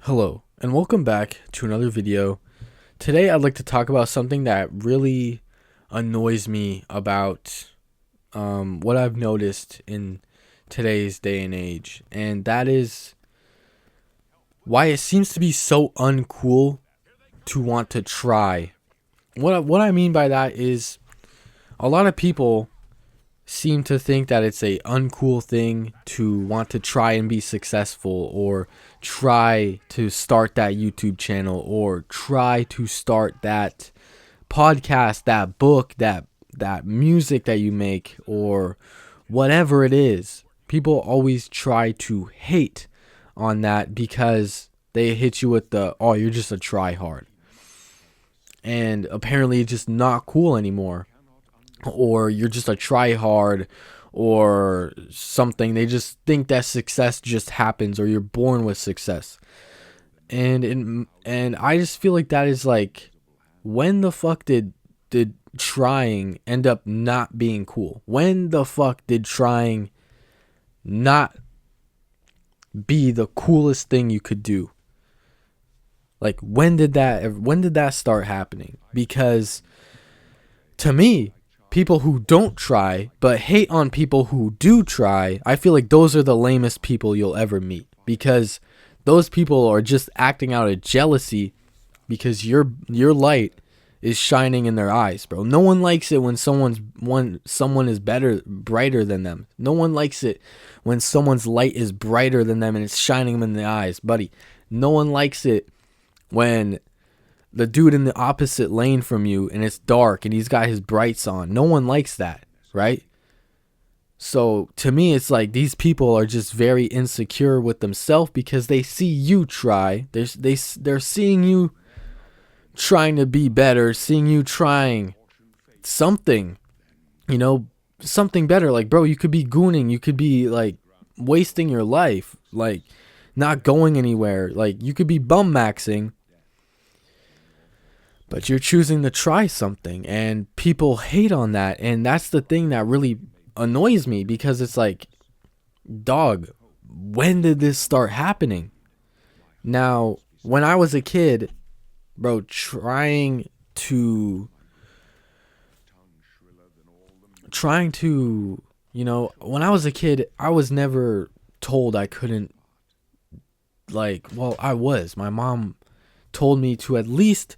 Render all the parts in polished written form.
Hello, and welcome back to another video. Today I'd like to talk about something that really annoys me about what I've noticed in today's day and age, and that is why it seems to be so uncool to want to try. What I mean by that is a lot of people seem to think that it's a uncool thing to want to try and be successful, or try to start that YouTube channel, or try to start that podcast, that book, that music that you make, or whatever it is. People always try to hate on that because they hit you with the, oh, you're just a try hard, and apparently it's just not cool anymore, or you're just a try hard, or something. They just think that success just happens, or you're born with success. And I just feel like that is like, when the fuck did trying end up not being cool? When the fuck did trying not be the coolest thing you could do? Like, when did that start happening? Because to me, people who don't try but hate on people who do try, I feel like those are the lamest people you'll ever meet, because those people are just acting out of jealousy because your light is shining in their eyes, bro. No one likes it when someone is brighter than them. No one likes it when someone's light is brighter than them and it's shining them in the eyes, buddy. No one likes it when the dude in the opposite lane from you and it's dark and he's got his brights on. No one likes that, right? So to me, it's like these people are just very insecure with themselves because they see you try. They're seeing you trying to be better, seeing you trying something, something better. Like, bro, you could be gooning, you could be like wasting your life, like not going anywhere. Like, you could be bum maxing, but you're choosing to try something, and people hate on that. And that's the thing that really annoys me, because it's like, dog, when did this start happening? Now, when I was a kid, bro, when I was a kid, I was never told I couldn't, like, well, I was. My mom told me to at least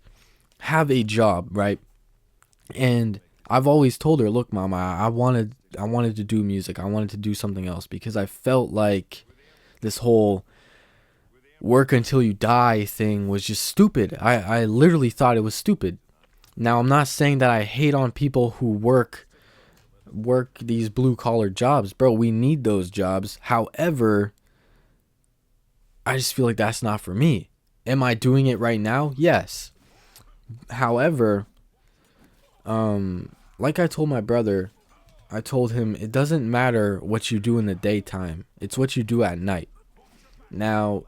have a job, right? And I've always told her, look, mom, I wanted to do music. I wanted to do something else, because I felt like this whole work until you die thing was just stupid. I literally thought it was stupid. Now, I'm not saying that I hate on people who work these blue collar jobs, bro. We need those jobs. However, I just feel like that's not for me. Am I doing it right now? Yes. However, like I told my brother, I told him it doesn't matter what you do in the daytime. It's what you do at night. Now,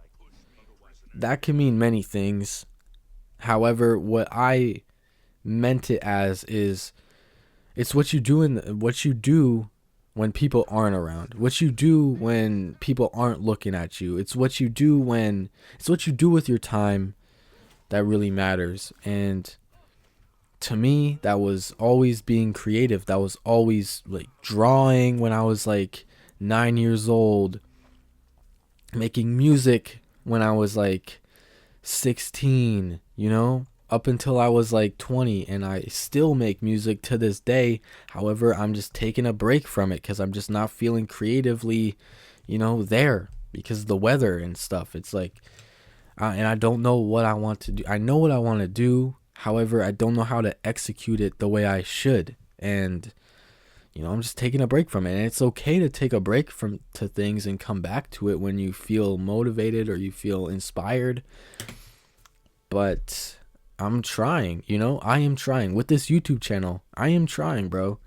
that can mean many things. However, what I meant it as is, it's what you do what you do when people aren't around. What you do when people aren't looking at you. It's what you do with your time that really matters. And to me, that was always being creative. That was always like drawing when I was like 9 years old, making music when I was like 16, up until I was like 20, and I still make music to this day. However, I'm just taking a break from it because I'm just not feeling creatively, there, because of the weather and stuff. It's like, and I don't know what I want to do. I know what I want to do. However, I don't know how to execute it the way I should. And, I'm just taking a break from it. And it's okay to take a break to things and come back to it when you feel motivated or you feel inspired. But I'm trying, I am trying with this YouTube channel. I am trying, bro.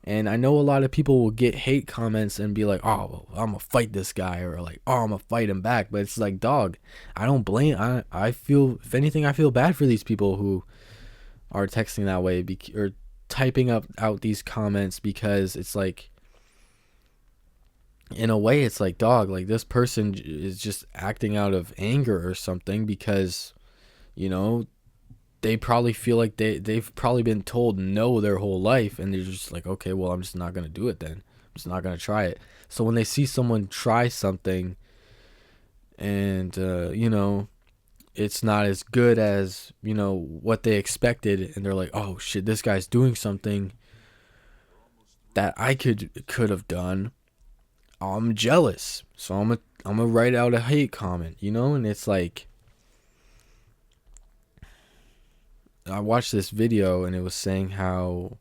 And I know a lot of people will get hate comments and be like, oh, well, I'm gonna fight this guy, or like, oh, I'm gonna fight him back. But it's like, dog, I don't blame. I feel, if anything, I feel bad for these people who are texting that way, or typing out these comments, because it's like, in a way, it's like, dog, like this person is just acting out of anger or something because, you know, they probably feel like they've probably been told no their whole life, and they're just like, okay, well, I'm just not gonna do it then. I'm just not gonna try it. So when they see someone try something and it's not as good as what they expected, and they're like, oh shit, this guy's doing something that I could have done. I'm jealous, so I'm gonna write out a hate comment, and it's like, I watched this video and it was saying how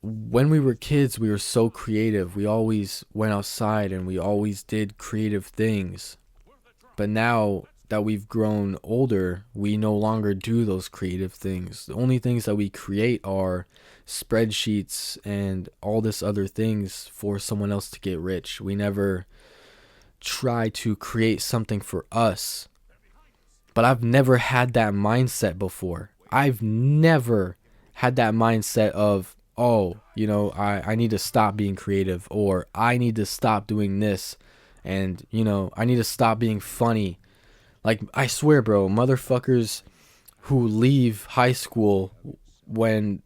when we were kids we were so creative. We always went outside and we always did creative things. But now that we've grown older, we no longer do those creative things. The only things that we create are spreadsheets and all this other things for someone else to get rich. We never try to create something for us. But I've never had that mindset before. I've never had that mindset of, oh, I need to stop being creative, or I need to stop doing this, and, I need to stop being funny. Like, I swear, bro, motherfuckers who leave high school when,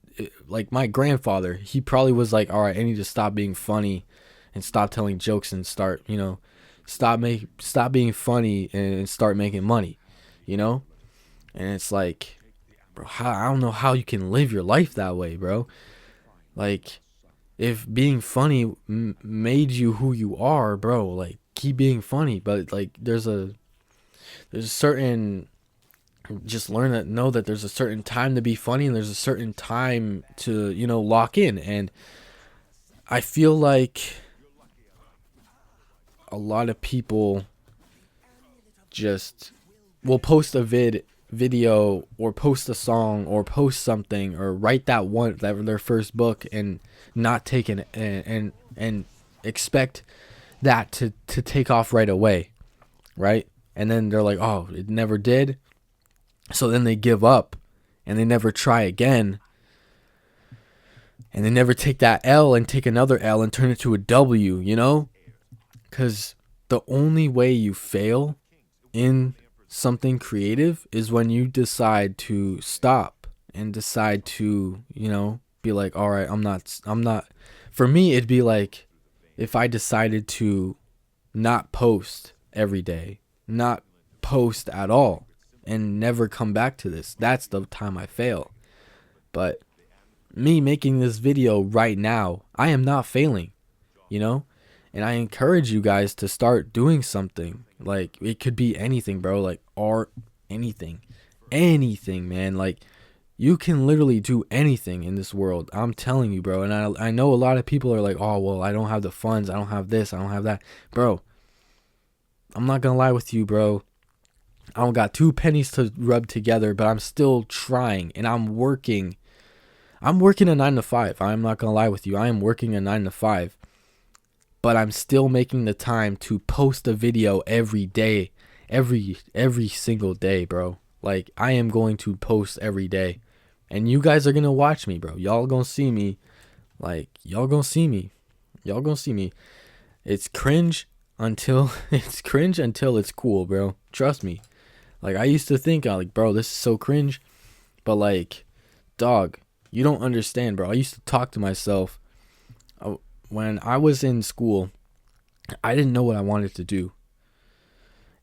like, my grandfather, he probably was like, all right, I need to stop being funny and stop telling jokes and start, stop being funny and start making money, and it's like, bro, I don't know how you can live your life that way, bro. Like, if being funny made you who you are, bro, like, keep being funny. But like, there's a certain, just know that there's a certain time to be funny, and there's a certain time to lock in. And I feel like a lot of people just will post a video or post a song or post something or write that their first book and not take an and expect that to take off right away, right? And then they're like, oh, it never did. So then they give up and they never try again, and they never take that L and take another L and turn it to a W, because the only way you fail in something creative is when you decide to stop and decide to, be like, all right, I'm not, for me, it'd be like if I decided to not post every day, not post at all, and never come back to this. That's the time I fail. But me making this video right now, I am not failing, and I encourage you guys to start doing something. Like, it could be anything, bro. Like art, anything, man. Like, you can literally do anything in this world. I'm telling you, bro. And I know a lot of people are like, oh, well, I don't have the funds. I don't have this. I don't have that. Bro, I'm not going to lie with you, bro. I don't got 2 pennies to rub together, but I'm still trying, and I'm working. I'm working a 9 to 5. I'm not going to lie with you. I am working a 9 to 5. But I'm still making the time to post a video every day, every single day, bro. Like, I am going to post every day, and you guys are gonna watch me, bro. Y'all gonna see me. Like, y'all gonna see me. It's cringe until it's cool, bro. Trust me. Like, I used to think, like, bro, this is so cringe, but like, dog, you don't understand, bro. I used to talk to myself. When I was in school, I didn't know what I wanted to do.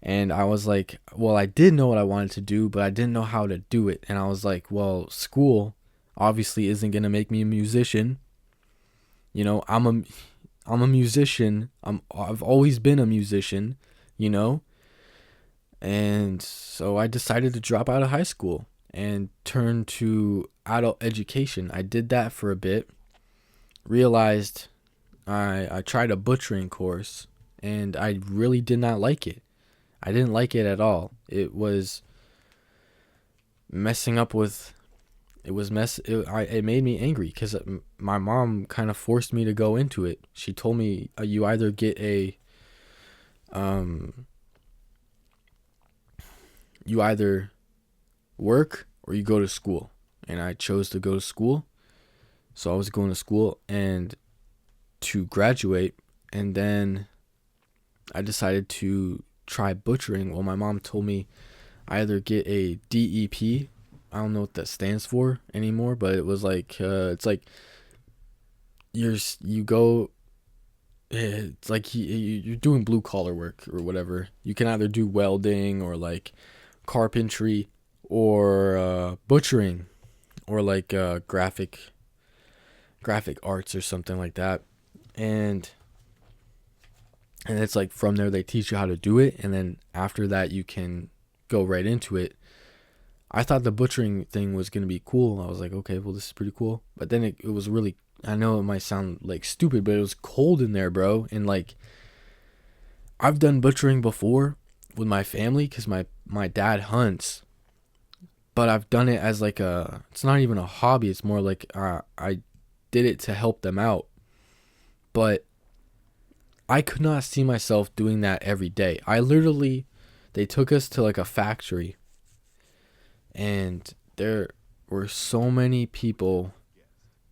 And I was like, well, I did know what I wanted to do, but I didn't know how to do it. And I was like, well, school obviously isn't going to make me a musician. I'm a musician. I've always been a musician, And so I decided to drop out of high school and turn to adult education. I did that for a bit. Realized I tried a butchering course, and I really did not like it. I didn't like it at all. It was messing up with. It made me angry because my mom kind of forced me to go into it. She told me, you either get you either work or you go to school, and I chose to go to school. So I was going to school, and to graduate, And then I decided to try butchering. Well, my mom told me I either get a DEP. I don't know what that stands for anymore, but it was like it's like you go. It's like you're doing blue collar work or whatever. You can either do welding or like carpentry or butchering or like graphic arts or something like that. And it's like from there they teach you how to do it, and then after that you can go right into it. I thought the butchering thing was going to be cool. I was like, okay, well, this is pretty cool. But then it was really, I know it might sound like stupid, but it was cold in there, bro. And like, I've done butchering before with my family because my dad hunts. But I've done it as like it's not even a hobby. It's more like I did it to help them out. But I could not see myself doing that every day. They took us to like a factory. And there were so many people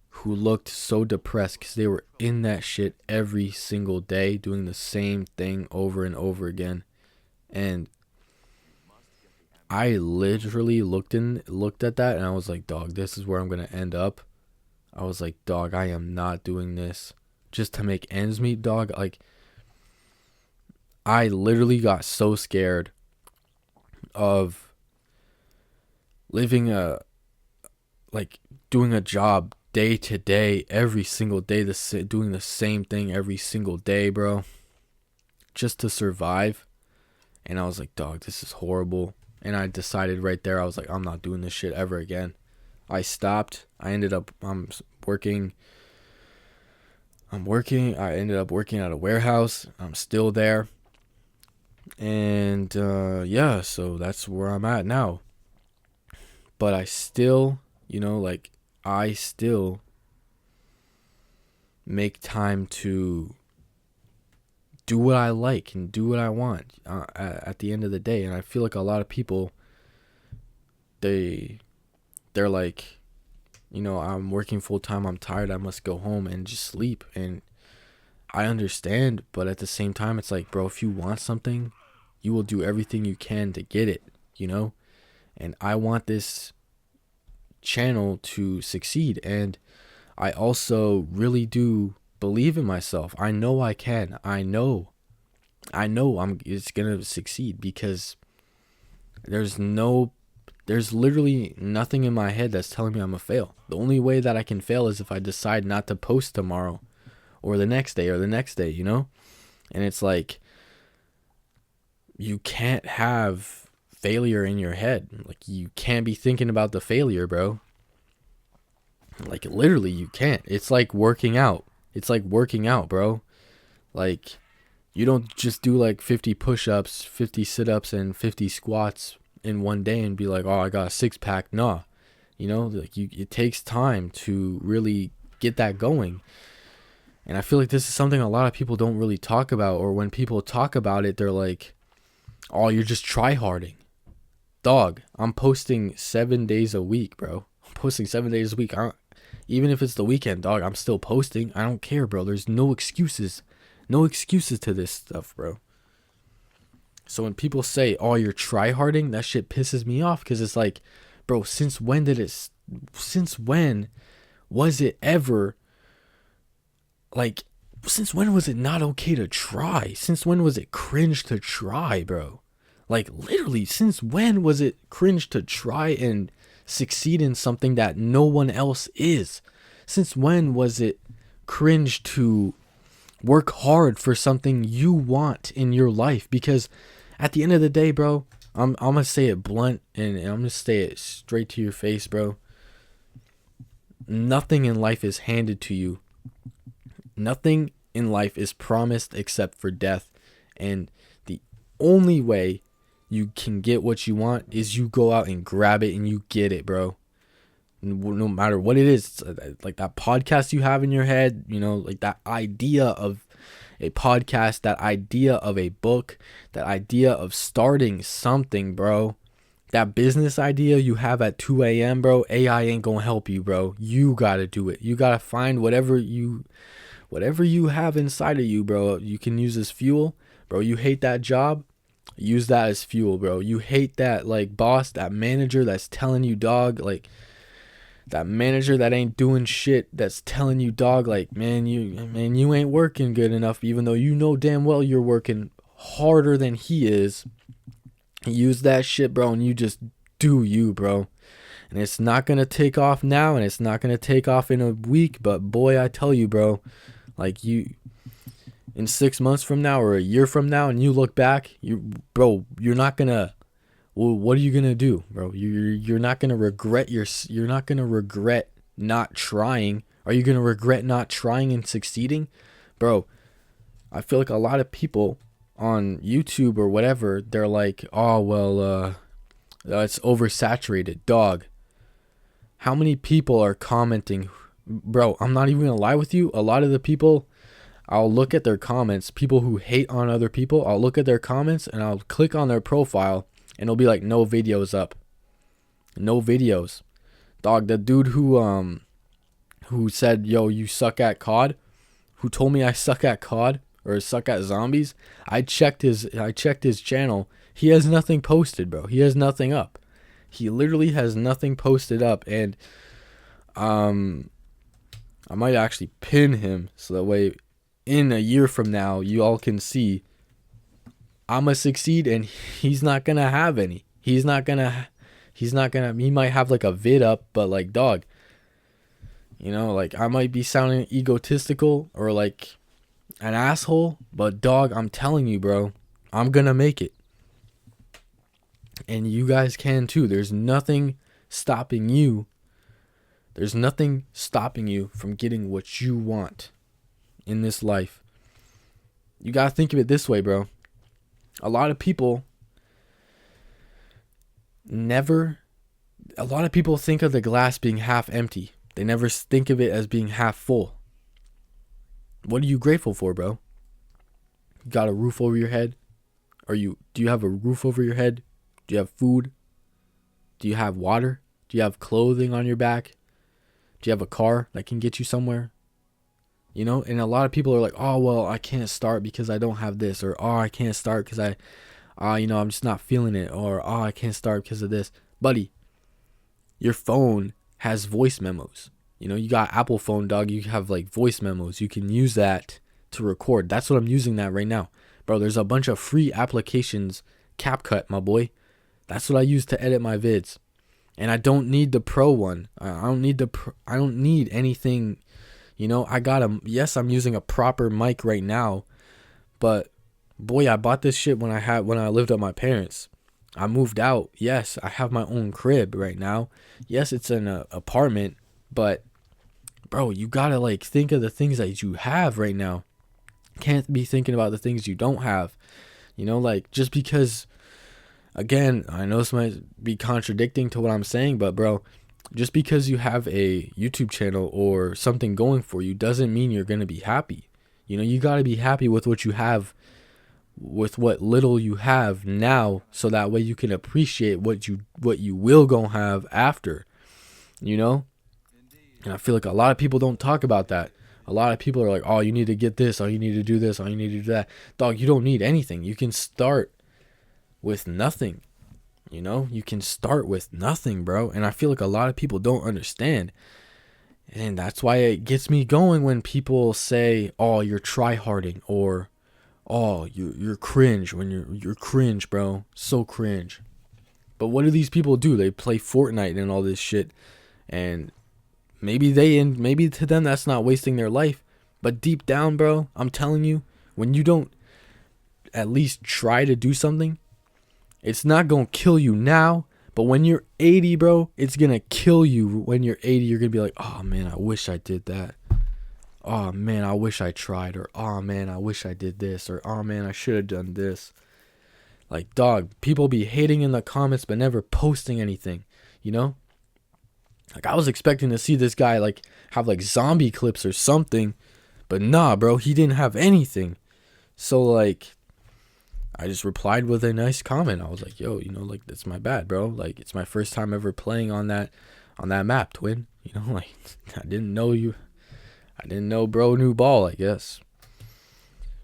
who looked so depressed because they were in that shit every single day doing the same thing over and over again. And I literally looked at that and I was like, dog, this is where I'm going to end up. I was like, dog, I am not doing this just to make ends meet, dog. Like, I literally got so scared of doing a job day to day, every single day, doing the same thing every single day, bro, just to survive. And I was like, dog, this is horrible. And I decided right there, I was like, I'm not doing this shit ever again. I stopped. I ended up working. I ended up working at a warehouse. I'm still there. And yeah, so that's where I'm at now. But I still, I still make time to do what I like and do what I want at the end of the day. And I feel like a lot of people, they're like, I'm working full time, I'm tired, I must go home and just sleep. And I understand, but at the same time, it's like, bro, if you want something, you will do everything you can to get it, And I want this channel to succeed, and I also really do believe in myself. I know I can. I know it's gonna succeed because there's literally nothing in my head that's telling me I'm gonna fail. The only way that I can fail is if I decide not to post tomorrow or the next day, And it's like, you can't have failure in your head. Like, you can't be thinking about the failure, bro. Like, literally, you can't. It's like working out, bro. Like, you don't just do like 50 push-ups, 50 sit-ups, and 50 squats in one day and be like, oh, I got a six-pack. Nah, like, it takes time to really get that going. And I feel like this is something a lot of people don't really talk about, or when people talk about it, they're like, oh, you're just try-harding. Dog, I'm posting 7 days a week, bro. I'm posting 7 days a week. Even if it's the weekend, dog, I'm still posting. I don't care, bro. There's no excuses. No excuses to this stuff, bro. So when people say, oh, you're try-harding, that shit pisses me off, because it's like, bro, since when was it ever, like, since when was it not okay to try? Since when was it cringe to try, bro? Like, literally, since when was it cringe to try and succeed in something that no one else is? Since when was it cringe to work hard for something you want in your life? Because at the end of the day, bro, I'm going to say it blunt, and I'm going to say it straight to your face, bro. Nothing in life is handed to you. Nothing in life is promised except for death. And the only way you can get what you want is you go out and grab it and you get it, bro. No matter what it is, like that podcast you have in your head, like that idea of a podcast, that idea of a book, that idea of starting something, bro. That business idea you have at 2 a.m., bro, AI ain't gonna help you, bro. You gotta do it. You gotta find whatever whatever you have inside of you, bro, you can use as fuel. Bro, you hate that job, use that as fuel, bro. You hate that, like, boss, that manager that's telling you, dog, like, that manager that ain't doing shit, that's telling you, dog, like, man, you ain't working good enough, even though you know damn well you're working harder than he is. Use that shit, bro, and you just do you, bro. And it's not gonna take off now, and it's not gonna take off in a week, but boy, I tell you, bro, like, you, in 6 months from now or a year from now, and you look back, you're not gonna, well, what are you gonna do, bro? You're not gonna regret you're not gonna regret not trying. Are you gonna regret not trying and succeeding, bro? I feel like a lot of people on YouTube or whatever, they're like, oh well, it's oversaturated, dog. How many people are commenting, bro? I'm not even gonna lie with you. A lot of the people, I'll look at their comments. People who hate on other people, I'll look at their comments and I'll click on their profile. And it'll be like, no videos up. No videos. Dog, the dude who said, yo, you suck at COD, who told me I suck at COD or suck at zombies, I checked his channel. He has nothing posted, bro. He has nothing up. He literally has nothing posted up. And I might actually pin him so that way in a year from now you all can see I'ma succeed and he's not gonna have any. He might have like a vid up, but like, dog, you know, like, I might be sounding egotistical or like an asshole, but dog, I'm telling you, bro, I'm gonna make it. And you guys can too. There's nothing stopping you. There's nothing stopping you from getting what you want in this life. You gotta think of it this way, bro. A lot of people think of the glass being half empty. They never think of it as being half full. What are you grateful for, bro? You got a roof over your head? Do you have a roof over your head? Do you have food? Do you have water? Do you have clothing on your back? Do you have a car that can get you somewhere? You know, and a lot of people are like, oh, well, I can't start because I don't have this. Or, oh, I can't start because I'm just not feeling it. Or, oh, I can't start because of this. Buddy, your phone has voice memos. You know, you got Apple phone, dog. You have like voice memos. You can use that to record. That's what I'm using that right now. Bro, there's a bunch of free applications. CapCut, my boy. That's what I use to edit my vids. And I don't need the pro one. I don't need anything. You know, yes, I'm using a proper mic right now, but boy, I bought this shit when I lived with my parents. I moved out. Yes, I have my own crib right now. Yes, it's an apartment, but bro, you gotta like think of the things that you have right now. Can't be thinking about the things you don't have. You know, like, just because, again, I know this might be contradicting to what I'm saying, but bro, just because you have a YouTube channel or something going for you doesn't mean you're going to be happy. You know, you got to be happy with what you have, with what little you have now, so that way you can appreciate what you will go have after, you know? And I feel like a lot of people don't talk about that. A lot of people are like, oh, you need to get this, oh, you need to do this, oh, you need to do that. Dog, you don't need anything. You can start with nothing. You know, you can start with nothing, bro. And I feel like a lot of people don't understand. And that's why it gets me going when people say, oh, you're tryharding, or, oh, you're cringe, when you're cringe, bro. So cringe. But what do these people do? They play Fortnite and all this shit. And maybe to them that's not wasting their life. But deep down, bro, I'm telling you, when you don't at least try to do something, it's not going to kill you now, but when you're 80, bro, it's going to kill you. When you're 80, you're going to be like, oh, man, I wish I did that. Oh, man, I wish I tried. Or, oh, man, I wish I did this. Or, oh, man, I should have done this. Like, dog, people be hating in the comments but never posting anything, you know? Like, I was expecting to see this guy, like, have, like, zombie clips or something. But nah, bro, he didn't have anything. So, like, I just replied with a nice comment. I was like, yo, you know, like, that's my bad, bro. Like, it's my first time ever playing on that map, twin. You know, like, I didn't know you. I didn't know bro knew ball, I guess.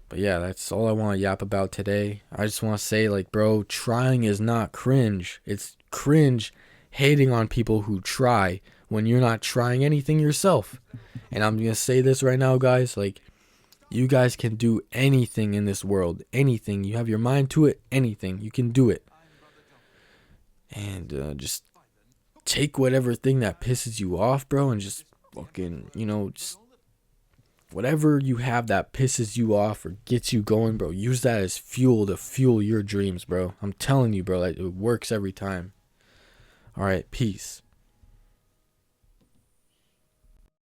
But yeah, that's all I want to yap about today. I just want to say, like, bro, trying is not cringe. It's cringe hating on people who try when you're not trying anything yourself. And I'm going to say this right now, guys. Like, you guys can do anything in this world. Anything. You have your mind to it, anything. You can do it. And just take whatever thing that pisses you off, bro, and just fucking, just whatever you have that pisses you off or gets you going, bro, use that as fuel to fuel your dreams, bro. I'm telling you, bro, like, it works every time. All right, peace.